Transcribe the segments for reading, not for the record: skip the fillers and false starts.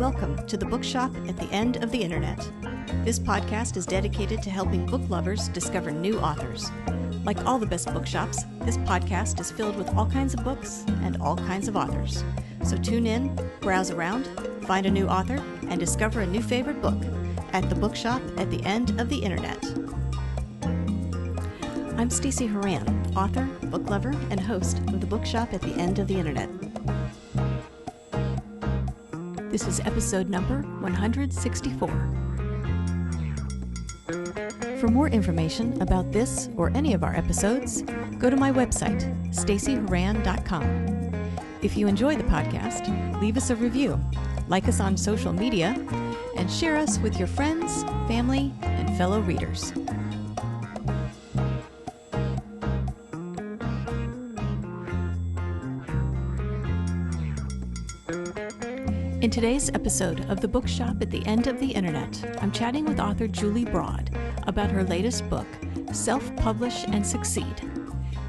Welcome to the Bookshop at the End of the Internet. This podcast is dedicated to helping book lovers discover new authors. Like all the best bookshops, this podcast is filled with all kinds of books and all kinds of authors. So tune in, browse around, find a new author, and discover a new favorite book at the Bookshop at the End of the Internet. I'm Stacey Horan, author, book lover, and host of the Bookshop at the End of the Internet. This is episode number 164. For more information about this or any of our episodes, go to my website, staceyhoran.com. If you enjoy the podcast, leave us a review, like us on social media, and share us with your friends, family, and fellow readers. In today's episode of the Bookshop at the End of the Internet, I'm chatting with author Julie Broad about her latest book, Self-Publish and Succeed.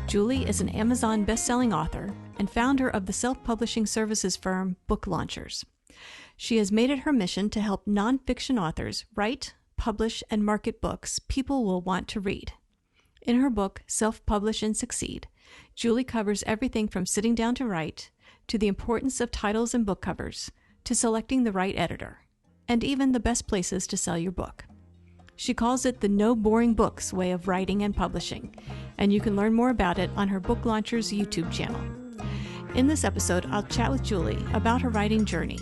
Julie is an Amazon best-selling author and founder of the self-publishing services firm Book Launchers. She has made it her mission to help nonfiction authors write, publish, and market books people will want to read. In her book, Self-Publish and Succeed, Julie covers everything from sitting down to write, to the importance of titles and book covers, to selecting the right editor, and even the best places to sell your book. She calls it the no boring books way of writing and publishing, and you can learn more about it on her Book Launchers YouTube channel. In this episode, I'll chat with Julie about her writing journey,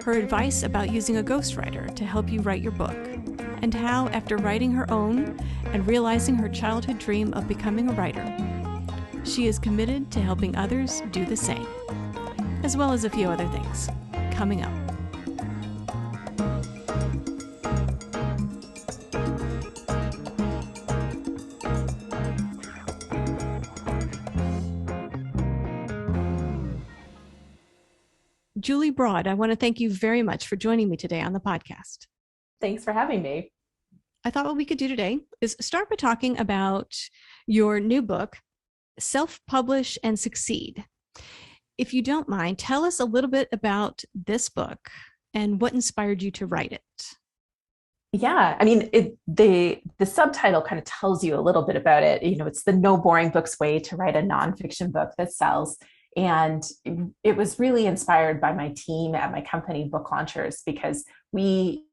her advice about using a ghostwriter to help you write your book, and how, after writing her own and realizing her childhood dream of becoming a writer, she is committed to helping others do the same, as well as a few other things. Coming up. Julie Broad, I want to thank you very much for joining me today on the podcast. Thanks for having me. I thought what we could do today is start by talking about your new book, Self-Publish and Succeed. If you don't mind, tell us a little bit about this book and what inspired you to write it. Yeah, I mean, the subtitle kind of tells you a little bit about it. You know, it's the no boring books way to write a nonfiction book that sells. And it was really inspired by my team at my company, Book Launchers, because we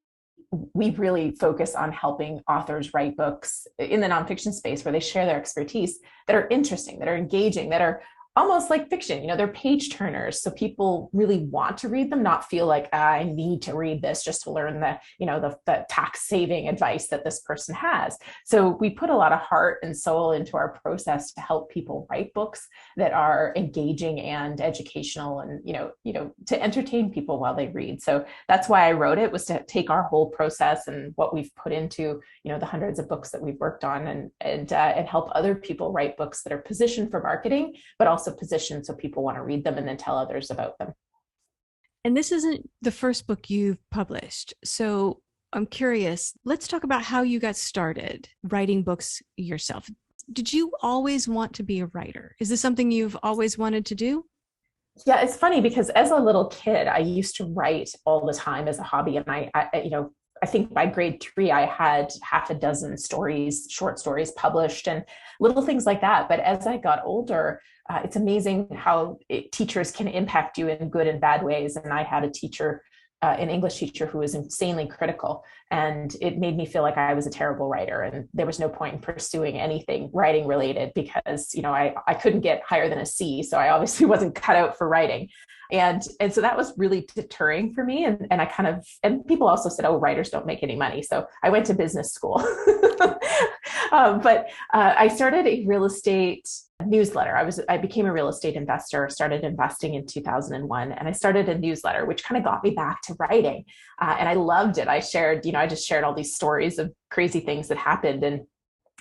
really focus on helping authors write books in the nonfiction space where they share their expertise that are interesting, that are engaging, that are almost like fiction. You know, they're page turners. So people really want to read them, not feel like I need to read this just to learn the tax saving advice that this person has. So we put a lot of heart and soul into our process to help people write books that are engaging and educational and, to entertain people while they read. So that's why I wrote it, was to take our whole process and what we've put into, the hundreds of books that we've worked on and help other people write books that are positioned for marketing, but also positioned so people want to read them and then tell others about them. And this isn't the first book you've published. So I'm curious, let's talk about how you got started writing books yourself. Did you always want to be a writer? Is this something you've always wanted to do? Yeah, it's funny because as a little kid, I used to write all the time as a hobby. And I think by grade 3, I had half a dozen short stories published and little things like that. But as I got older, it's amazing how teachers can impact you in good and bad ways. And I had a teacher, an English teacher, who was insanely critical, and it made me feel like I was a terrible writer. And there was no point in pursuing anything writing related because, I couldn't get higher than a C. So I obviously wasn't cut out for writing. And so that was really deterring for me. And and people also said, oh, writers don't make any money. So I went to business school. But I started a real estate newsletter. I became a real estate investor, started investing in 2001. And I started a newsletter, which kind of got me back to writing. And I loved it. I just shared all these stories of crazy things that happened. And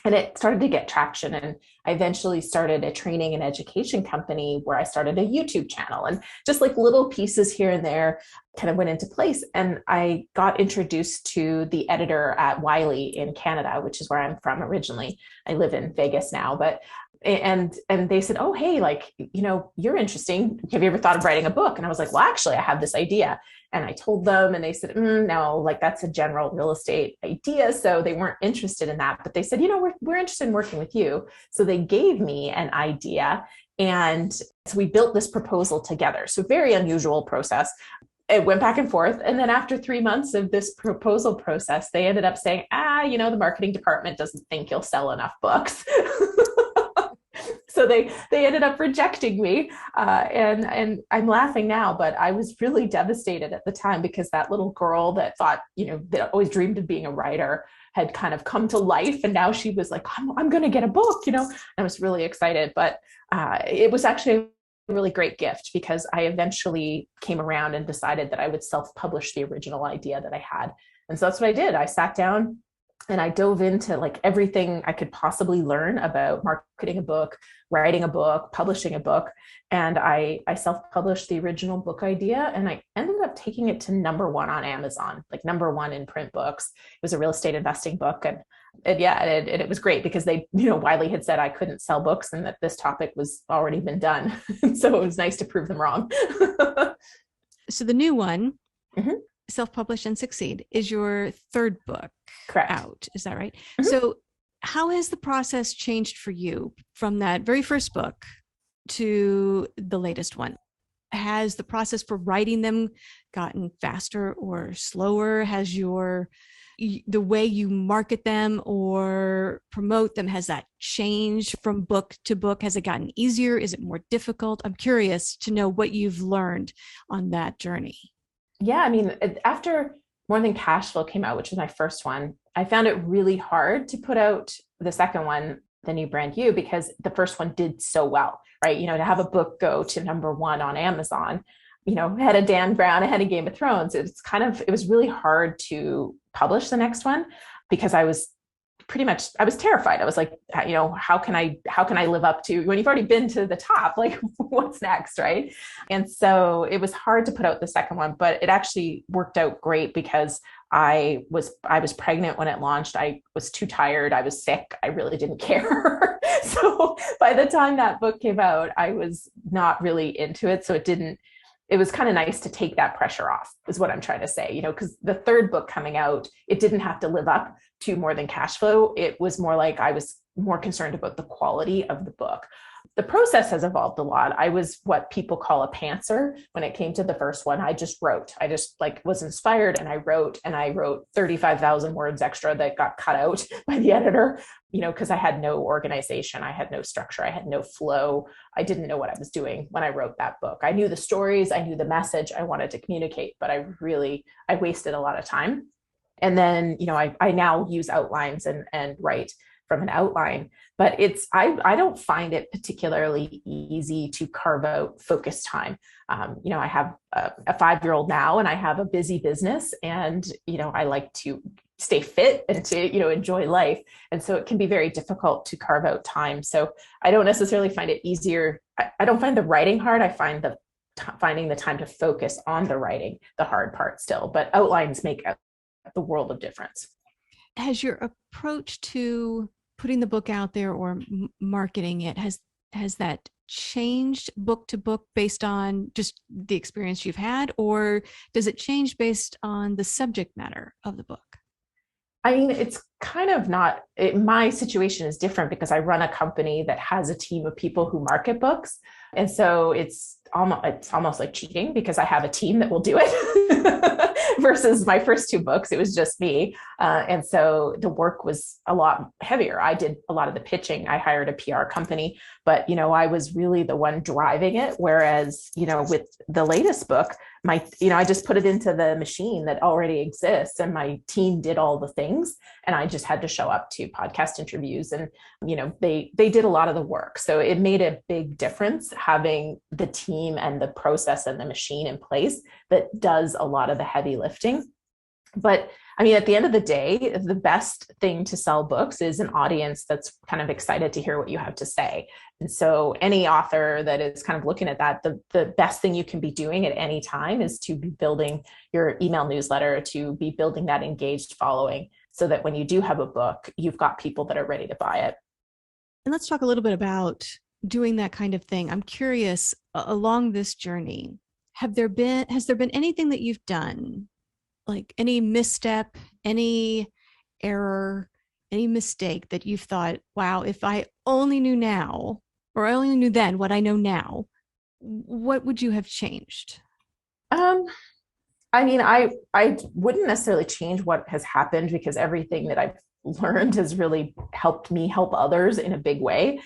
it started to get traction. And I eventually started a training and education company where I started a YouTube channel, and just like little pieces here and there kind of went into place. And I got introduced to the editor at Wiley in Canada, which is where I'm from originally. I live in Vegas now, but And they said, oh, hey, like, you're interesting. Have you ever thought of writing a book? And I was like, well, actually, I have this idea. And I told them, and they said, no, like that's a general real estate idea. So they weren't interested in that, but they said, we're interested in working with you. So they gave me an idea. And so we built this proposal together. So very unusual process. It went back and forth. And then after 3 months of this proposal process, they ended up saying, the marketing department doesn't think you'll sell enough books. So they ended up rejecting me. And I'm laughing now, but I was really devastated at the time because that little girl that thought, that always dreamed of being a writer had kind of come to life. And now she was like, I'm going to get a book, and I was really excited. But it was actually a really great gift because I eventually came around and decided that I would self-publish the original idea that I had. And so that's what I did. I sat down and I dove into like everything I could possibly learn about marketing a book, writing a book, publishing a book. And I self-published the original book idea, and I ended up taking it to #1 on Amazon, like #1 in print books. It was a real estate investing book. And it was great because they, Wiley had said I couldn't sell books and that this topic was already been done. So it was nice to prove them wrong. So the new one, mm-hmm. Self-Publish and Succeed, is your third book. Correct. Out. Is that right? Mm-hmm. So how has the process changed for you from that very first book to the latest one? Has the process for writing them gotten faster or slower? Has the way you market them or promote them, has that changed from book to book? Has it gotten easier? Is it more difficult? I'm curious to know what you've learned on that journey. Yeah, I mean, after More Than Cash Flow came out, which was my first one, I found it really hard to put out the second one, The New Brand You, because the first one did so well, right? To have a book go to #1 on Amazon, ahead of Dan Brown, ahead of Game of Thrones. It was really hard to publish the next one because I was terrified. I was like, how can I live up to when you've already been to the top? Like, what's next, right? And so it was hard to put out the second one, but it actually worked out great because I was pregnant when it launched. I was too tired. I was sick. I really didn't care. So by the time that book came out, I was not really into it. So it was kind of nice to take that pressure off, is what I'm trying to say, because the third book coming out, it didn't have to live up to More Than Cash Flow. It was more like I was more concerned about the quality of the book. The process has evolved a lot. I was what people call a pantser when it came to the first one. I just wrote. I just was inspired and I wrote 35,000 words extra that got cut out by the editor, because I had no organization. I had no structure. I had no flow. I didn't know what I was doing when I wrote that book. I knew the stories. I knew the message I wanted to communicate, but I wasted a lot of time. And then, I now use outlines and write from an outline, but I don't find it particularly easy to carve out focus time. I have a 5-year-old now and I have a busy business, and, I like to stay fit and to, enjoy life. And so it can be very difficult to carve out time. So I don't necessarily find it easier. I don't find the writing hard. I find finding the time to focus on the writing, the hard part still, but outlines make the world of difference. Has your approach to putting the book out there or marketing it, has that changed book to book based on just the experience you've had, or does it change based on the subject matter of the book? I mean, it's kind of not, my situation is different because I run a company that has a team of people who market books. And so it's almost like cheating because I have a team that will do it versus my first 2 books. It was just me. And so the work was a lot heavier. I did a lot of the pitching. I hired a PR company, but, I was really the one driving it. Whereas, with the latest book, I just put it into the machine that already exists and my team did all the things. And I just had to show up to podcast interviews and, they did a lot of the work. So it made a big difference having the team and the process and the machine in place that does a lot of the heavy lifting. But I mean, at the end of the day, the best thing to sell books is an audience that's kind of excited to hear what you have to say. And so any author that is kind of looking at that, the best thing you can be doing at any time is to be building your email newsletter, to be building that engaged following so that when you do have a book, you've got people that are ready to buy it. And let's talk a little bit about doing that kind of thing. I'm curious, along this journey, has there been anything that you've done, like any misstep, any error, any mistake that you've thought, wow, if I only knew now, or I only knew then what I know now, what would you have changed? Um, I mean, I wouldn't necessarily change what has happened because everything that I've learned has really helped me help others in a big way.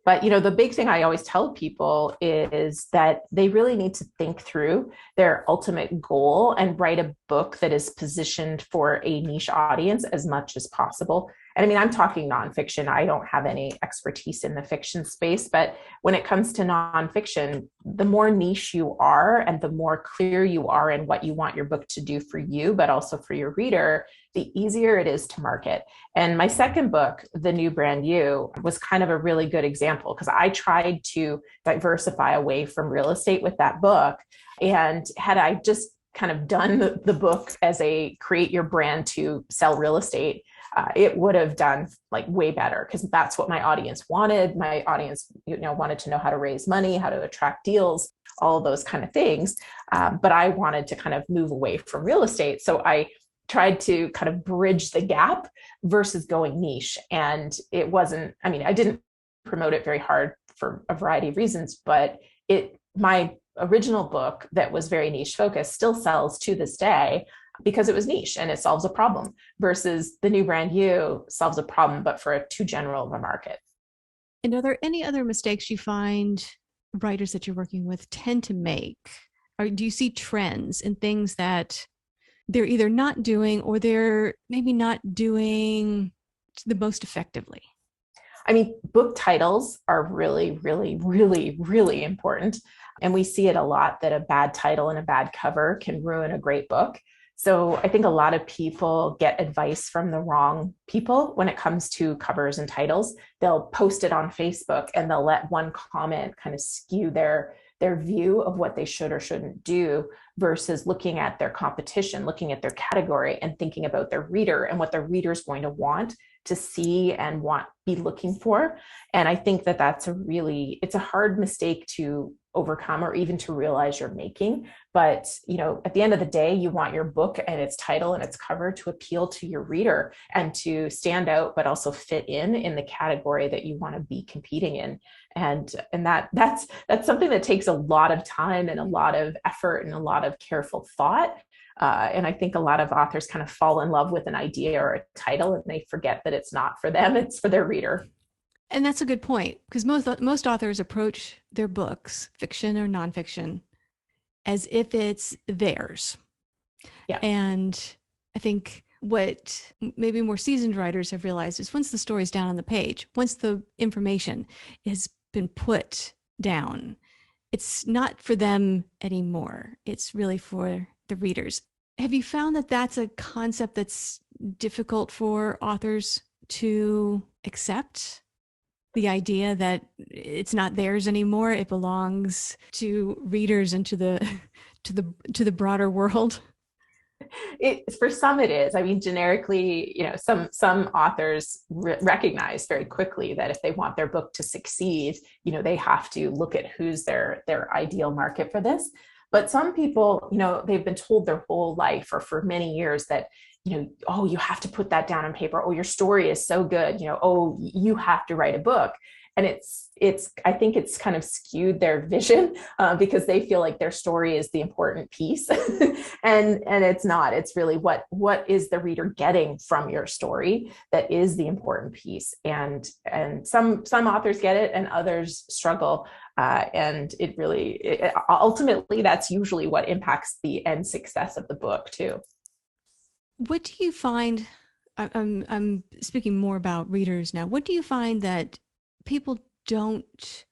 But the big thing I always tell people is that they really need to think through their ultimate goal and write a book that is positioned for a niche audience as much as possible. And I mean, I'm talking nonfiction. I don't have any expertise in the fiction space, but when it comes to nonfiction, the more niche you are and the more clear you are in what you want your book to do for you, but also for your reader, the easier it is to market. And my second book, The New Brand You, was kind of a really good example because I tried to diversify away from real estate with that book. And had I just kind of done the book as a create your brand to sell real estate, it would have done like way better because that's what my audience wanted. My audience, wanted to know how to raise money, how to attract deals, all of those kind of things. But I wanted to kind of move away from real estate. So I tried to kind of bridge the gap versus going niche. And it wasn't, I mean, I didn't promote it very hard for a variety of reasons, but my original book that was very niche focused still sells to this day because it was niche and it solves a problem versus The New Brand You solves a problem, but for a too general of a market. And are there any other mistakes you find writers that you're working with tend to make? Or do you see trends in things that they're either not doing or they're maybe not doing the most effectively? I mean, book titles are really, really, really, really important. And we see it a lot that a bad title and a bad cover can ruin a great book. So I think a lot of people get advice from the wrong people when it comes to covers and titles. They'll post it on Facebook and they'll let one comment kind of skew their view of what they should or shouldn't do versus looking at their competition, looking at their category and thinking about their reader and what their reader is going to want to see and be looking for. And I think that it's a hard mistake to overcome or even to realize you're making. But, at the end of the day, you want your book and its title and its cover to appeal to your reader and to stand out, but also fit in the category that you want to be competing in. And that's something that takes a lot of time and a lot of effort and a lot of careful thought. And I think a lot of authors kind of fall in love with an idea or a title and they forget that it's not for them, it's for their reader. And that's a good point because most authors approach their books, fiction or nonfiction, as if it's theirs. Yeah. And I think what maybe more seasoned writers have realized is once the story's down on the page, once the information has been put down, it's not for them anymore. It's really for the readers. Have you found that that's a concept that's difficult for authors to accept? The idea that it's not theirs anymore, it belongs to readers and to the broader world? For some it is. I mean, generically, some authors recognize very quickly that if they want their book to succeed, they have to look at who's their ideal market for this. But some people, they've been told their whole life or for many years that, oh, you have to put that down on paper. Oh, your story is so good. Oh, you have to write a book. And I think it's kind of skewed their vision because they feel like their story is the important piece, and it's not. It's really what is the reader getting from your story that is the important piece. And some authors get it, and others struggle. And ultimately that's usually what impacts the end success of the book too. What do you find? I'm speaking more about readers now. What do you find that people don't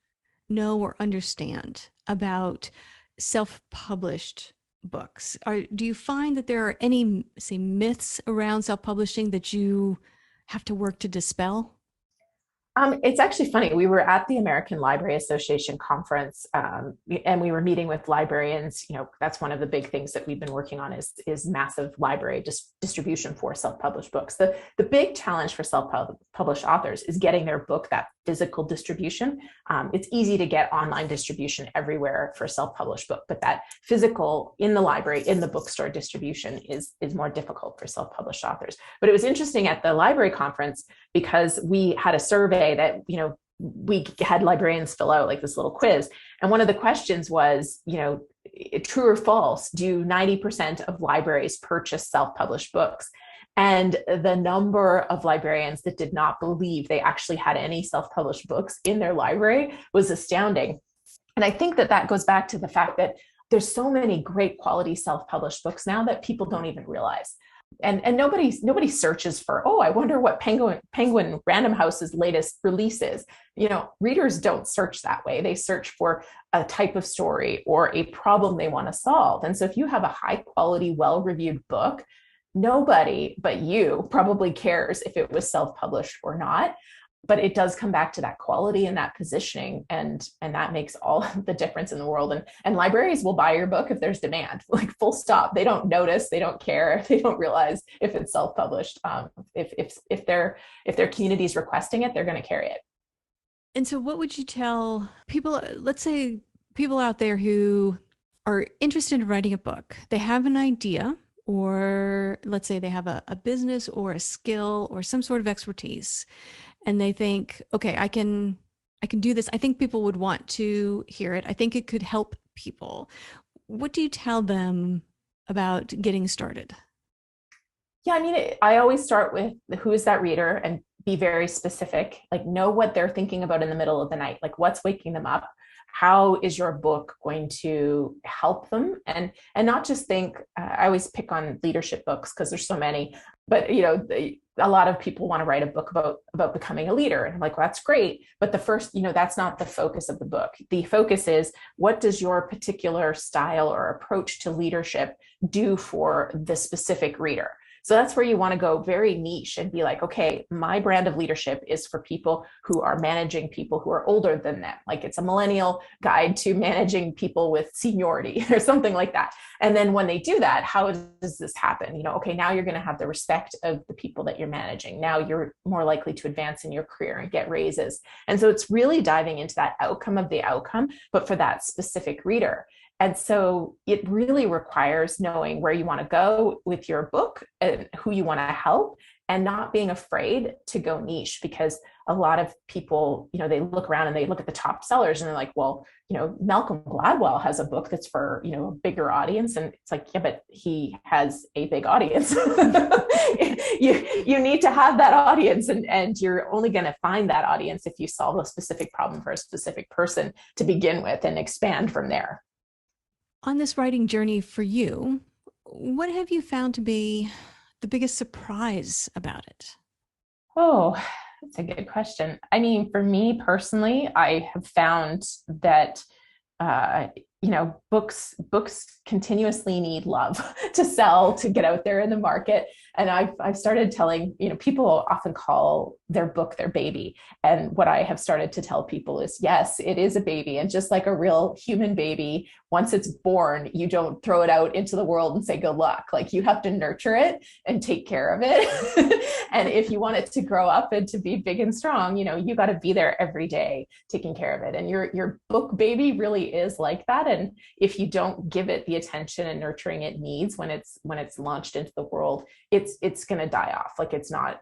know or understand about self-published books? Do you find that there are any, say, myths around self-publishing that you have to work to dispel? It's actually funny. We were at the American Library Association conference, and we were meeting with librarians. That's one of the big things that we've been working on is massive library distribution for self-published books. The big challenge for self-published authors is getting their book that physical distribution. It's easy to get online distribution everywhere for a self-published book, but that physical in the library, in the bookstore distribution is more difficult for self-published authors. But it was interesting at the library conference because we had a survey that, we had librarians fill out like this little quiz. And one of the questions was, true or false, do 90% of libraries purchase self-published books? And the number of librarians that did not believe they actually had any self-published books in their library was astounding. And I think that goes back to the fact that there's so many great quality self-published books now that people don't even realize. And nobody searches for, oh, I wonder what Penguin Random House's latest release is. Readers don't search that way. They search for a type of story or a problem they want to solve. And so if you have a high quality, well-reviewed book, nobody but you probably cares if it was self-published or not. But it does come back to that quality and that positioning, and that makes all the difference in the world. And libraries will buy your book if there's demand, like full stop. They don't notice, they don't care, they don't realize if it's self-published. If their community is requesting it, they're going to carry it. And so, what would you tell people? Let's say people out there who are interested in writing a book. They have an idea, or let's say they have a business or a skill or some sort of expertise. And they think, okay, I can do this. I think people would want to hear it. I think it could help people. What do you tell them about getting started? Yeah, I always start with who is that reader and be very specific, like know what they're thinking about in the middle of the night, like what's waking them up. How is your book going to help them? And not just think, I always pick on leadership books because there's so many, but a lot of people want to write a book about becoming a leader. And I'm like, well, that's great. But the first, that's not the focus of the book. The focus is, what does your particular style or approach to leadership do for the specific reader? So that's where you want to go very niche and be like, okay, my brand of leadership is for people who are managing people who are older than them. Like it's a millennial guide to managing people with seniority or something like that. And then when they do that, how does this happen? Okay, now you're going to have the respect of the people that you're managing. Now you're more likely to advance in your career and get raises. And so it's really diving into that outcome of the outcome, but for that specific reader. And so it really requires knowing where you want to go with your book and who you want to help, and not being afraid to go niche, because a lot of people, they look around and they look at the top sellers and they're like, well, Malcolm Gladwell has a book that's for, a bigger audience. And it's like, yeah, but he has a big audience. you need to have that audience, and you're only going to find that audience if you solve a specific problem for a specific person to begin with and expand from there. On this writing journey for you, what have you found to be the biggest surprise about it? Oh, that's a good question. For me personally, I have found that, books continuously need love to sell, to get out there in the market. And I've started telling, people often call their book their baby. And what I have started to tell people is, yes, it is a baby. And just like a real human baby, once it's born, you don't throw it out into the world and say, good luck. Like you have to nurture it and take care of it. And if you want it to grow up and to be big and strong, you got to be there every day taking care of it. And your book baby really is like that. And if you don't give it the attention and nurturing it needs when it's launched into the world, it's going to die off. Like it's not,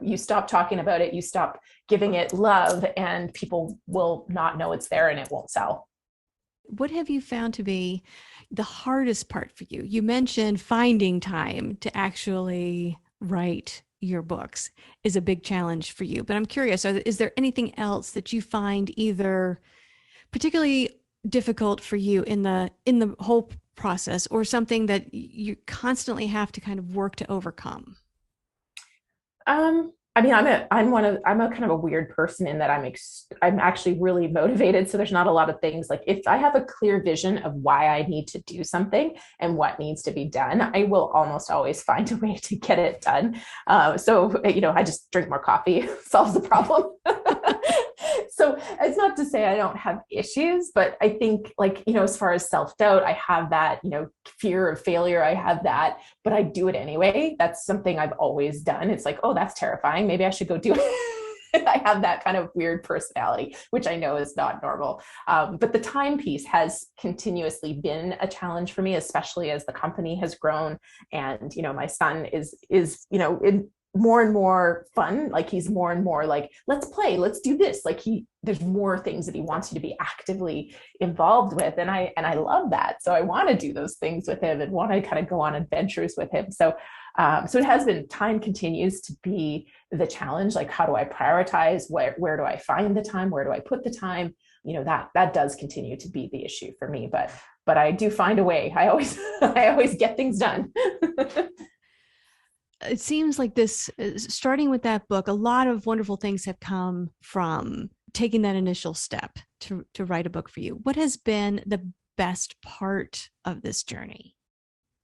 you stop talking about it, you stop giving it love, and people will not know it's there and it won't sell. What have you found to be the hardest part for you? You mentioned finding time to actually write your books is a big challenge for you, but I'm curious, is there anything else that you find either particularly difficult for you in the whole process, or something that you constantly have to kind of work to overcome? I'm a kind of a weird person in that I'm actually really motivated. So there's not a lot of things, like if I have a clear vision of why I need to do something and what needs to be done, I will almost always find a way to get it done. So I just drink more coffee, solves the problem. So it's not to say I don't have issues, but I think as far as self-doubt, I have that, fear of failure, I have that, but I do it anyway. That's something I've always done. It's like, oh, that's terrifying. Maybe I should go do it. I have that kind of weird personality, which I know is not normal. But the time piece has continuously been a challenge for me, especially as the company has grown. And, my son is, in more and more fun. Like he's more and more like, let's play, let's do this. Like there's more things that he wants you to be actively involved with. And I love that. So I want to do those things with him and want to kind of go on adventures with him. So it has been, time continues to be the challenge. Like, how do I prioritize? Where do I find the time? Where do I put the time? That does continue to be the issue for me, but I do find a way. I always get things done. It seems like this, starting with that book, a lot of wonderful things have come from taking that initial step to write a book for you. What has been the best part of this journey,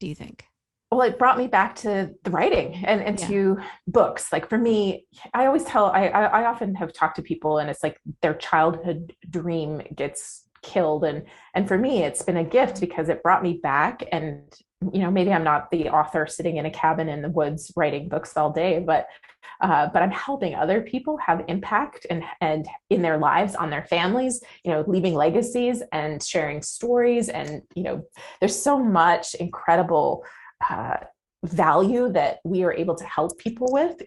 do you think? Well, it brought me back to the writing and to books. Like for me, I always I often have talked to people, and it's like their childhood dream gets killed. And for me, it's been a gift because it brought me back. And, maybe I'm not the author sitting in a cabin in the woods writing books all day, but I'm helping other people have impact and in their lives, on their families, leaving legacies and sharing stories. And, there's so much incredible value that we are able to help people with.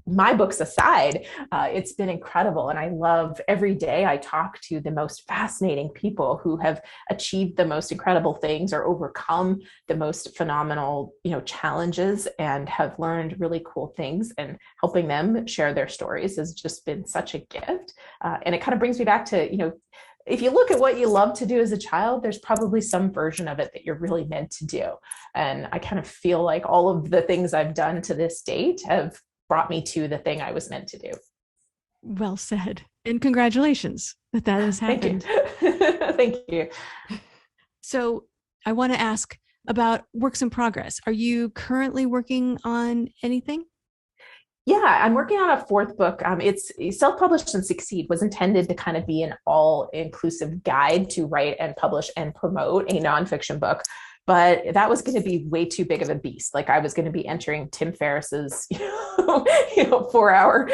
My books aside, it's been incredible. And I love every day I talk to the most fascinating people who have achieved the most incredible things or overcome the most phenomenal, challenges and have learned really cool things, and helping them share their stories has just been such a gift. And it kind of brings me back to, if you look at what you love to do as a child, there's probably some version of it that you're really meant to do. And I kind of feel like all of the things I've done to this date have brought me to the thing I was meant to do. Well said. And congratulations that has happened. Thank you. Thank you. So I want to ask about works in progress. Are you currently working on anything? Yeah, I'm working on a fourth book. It's Self-Publish and Succeed was intended to kind of be an all-inclusive guide to write and publish and promote a nonfiction book. But that was going to be way too big of a beast. Like I was going to be entering Tim Ferriss's, 4-hour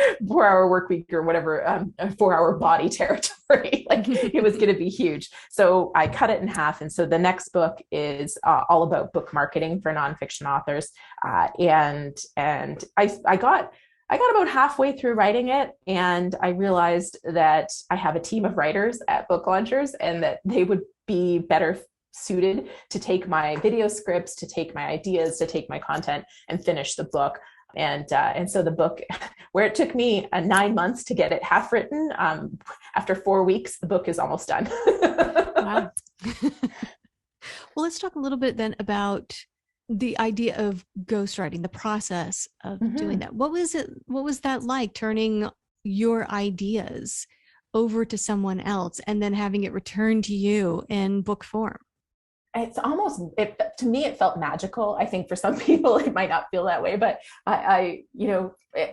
work week or whatever, 4-hour body territory. Like it was going to be huge. So I cut it in half. And so the next book is all about book marketing for nonfiction authors. And I got about halfway through writing it, and I realized that I have a team of writers at Book Launchers, and that they would be better suited to take my video scripts, to take my ideas, to take my content and finish the book. And so the book, where it took me 9 months to get it half written, after 4 weeks, the book is almost done. Wow. Well, let's talk a little bit then about the idea of ghostwriting, the process of doing that. What was that like, turning your ideas over to someone else and then having it returned to you in book form? It's almost, to me, it felt magical. I think for some people it might not feel that way, but I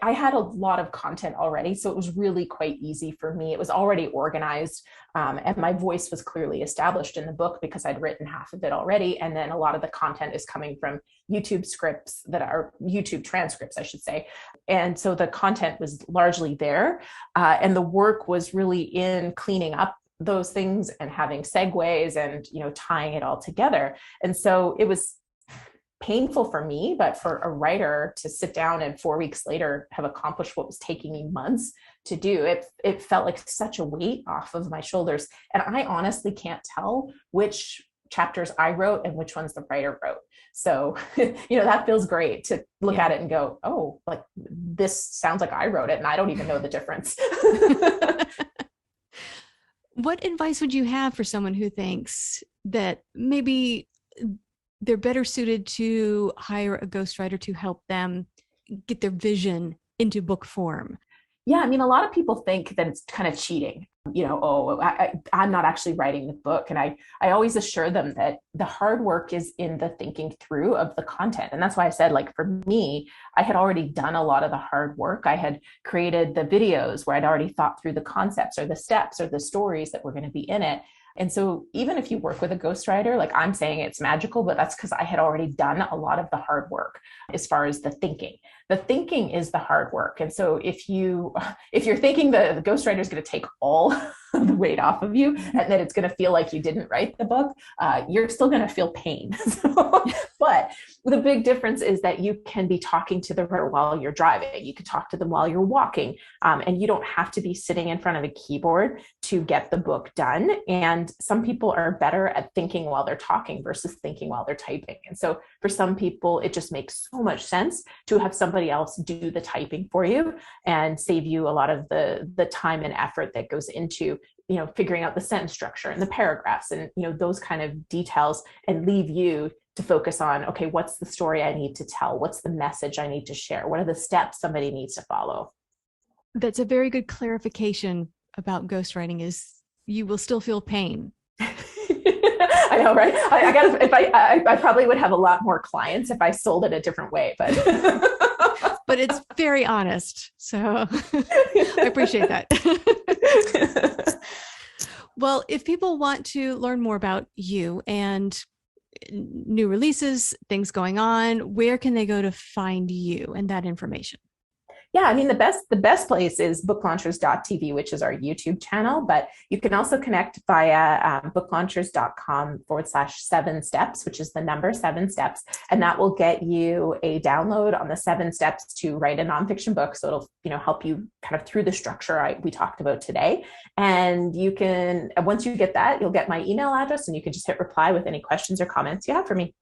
had a lot of content already, so it was really quite easy for me. It was already organized, and my voice was clearly established in the book because I'd written half of it already. And then a lot of the content is coming from YouTube scripts that are YouTube transcripts, I should say. And so the content was largely there, and the work was really in cleaning up those things and having segues and tying it all together. And so it was painful for me, but for a writer to sit down and 4 weeks later have accomplished what was taking me months to do, it felt like such a weight off of my shoulders. And I honestly can't tell which chapters I wrote and which ones the writer wrote. So, that feels great to look at it and go, oh, like this sounds like I wrote it and I don't even know the difference. What advice would you have for someone who thinks that maybe they're better suited to hire a ghostwriter to help them get their vision into book form? Yeah, I mean, a lot of people think that it's kind of cheating. I'm not actually writing the book. And I always assure them that the hard work is in the thinking through of the content. And that's why I said, like, for me, I had already done a lot of the hard work. I had created the videos where I'd already thought through the concepts or the steps or the stories that were going to be in it. And so even if you work with a ghostwriter, like I'm saying it's magical, but that's because I had already done a lot of the hard work as far as the thinking. The thinking is the hard work. And so if you're thinking the ghostwriter is going to take all the weight off of you and that it's going to feel like you didn't write the book, you're still going to feel pain. But the big difference is that you can be talking to the writer while you're driving. You can talk to them while you're walking, and you don't have to be sitting in front of a keyboard to get the book done. And some people are better at thinking while they're talking versus thinking while they're typing. And so for some people, it just makes so much sense to have somebody else do the typing for you and save you a lot of the time and effort that goes into figuring out the sentence structure and the paragraphs and those kind of details, and leave you to focus on, okay, what's the story I need to tell? What's the message I need to share? What are the steps somebody needs to follow? That's a very good clarification about ghostwriting, is you will still feel pain. I know, right? I probably would have a lot more clients if I sold it a different way, but but it's very honest. So I appreciate that. Well, if people want to learn more about you and new releases, things going on, where can they go to find you and that information? Yeah, I mean, the best place is booklaunchers.tv, which is our YouTube channel, but you can also connect via booklaunchers.com/7 steps, which is the number 7 steps. And that will get you a download on the 7 steps to write a nonfiction book. So it'll, help you kind of through the structure we talked about today. And you can, once you get that, you'll get my email address and you can just hit reply with any questions or comments you have for me.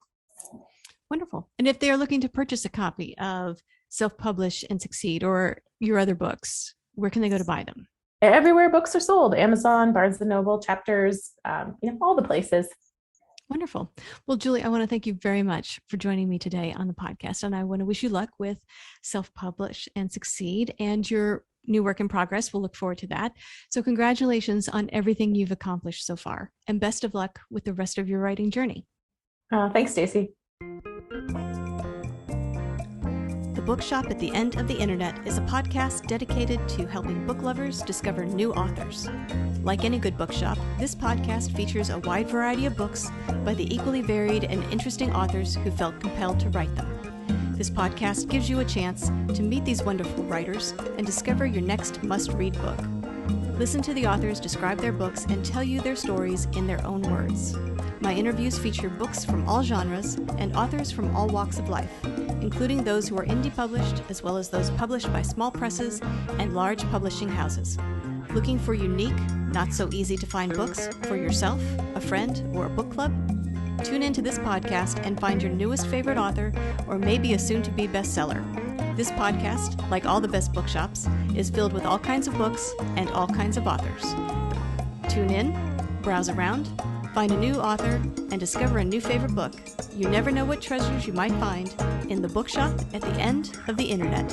Wonderful. And if they're looking to purchase a copy of Self-Publish and Succeed or your other books, where can they go to buy them? Everywhere books are sold: Amazon, Barnes & Noble, Chapters, all the places. Wonderful. Well, Julie, I want to thank you very much for joining me today on the podcast. And I want to wish you luck with Self-Publish and Succeed and your new work in progress. We'll look forward to that. So congratulations on everything you've accomplished so far, and best of luck with the rest of your writing journey. Thanks, Stacey. The Bookshop at the End of the Internet is a podcast dedicated to helping book lovers discover new authors. Like any good bookshop, this podcast features a wide variety of books by the equally varied and interesting authors who felt compelled to write them. This podcast gives you a chance to meet these wonderful writers and discover your next must-read book. Listen to the authors describe their books and tell you their stories in their own words. My interviews feature books from all genres and authors from all walks of life, including those who are indie published, as well as those published by small presses and large publishing houses. Looking for unique, not so easy to find books for yourself, a friend, or a book club? Tune into this podcast and find your newest favorite author, or maybe a soon-to-be bestseller. This podcast, like all the best bookshops, is filled with all kinds of books and all kinds of authors. Tune in, browse around, find a new author, and discover a new favorite book. You never know what treasures you might find in the Bookshop at the End of the Internet.